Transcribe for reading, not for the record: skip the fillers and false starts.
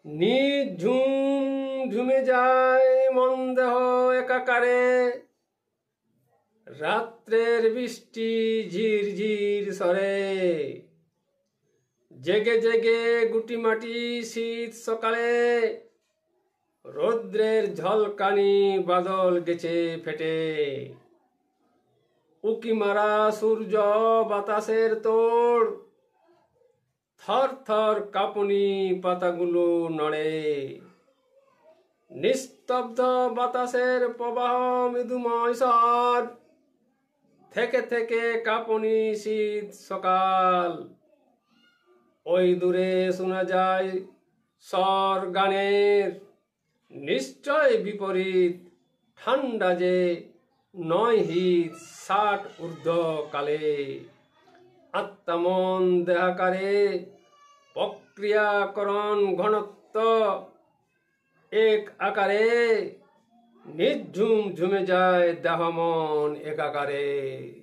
নিঝুম ঝুমে যায় মন দেহ একাকারে, রাত্রের বৃষ্টি ঝিরঝির সরে। জেগে জেগে গুটি মাটি শীত সকালে, রৌদ্রের ঝলকানি বাদল গেছে ফেটে। উকি মারা সূর্য বাতাসের তোড়, থর থর কাঁপুনি পাতাগুলো নড়ে। নিস্তব্ধ বাতাসের প্রবাহ মৃদুময় স্বর, থেকে থেকে কাঁপুনি শীত সকাল। ওই দূরে শোনা যায় স্বর গানের, নিশ্চয় বিপরীত ঠান্ডা যে নয় হিত 60 ঊর্ধ্ব কালে। আত্মা-মন দেহাকারে প্রক্রিয়াকরণ ঘনত্ব এক আকারে, নিঝুম ঝুমে যায় দেহ মন একাকারে।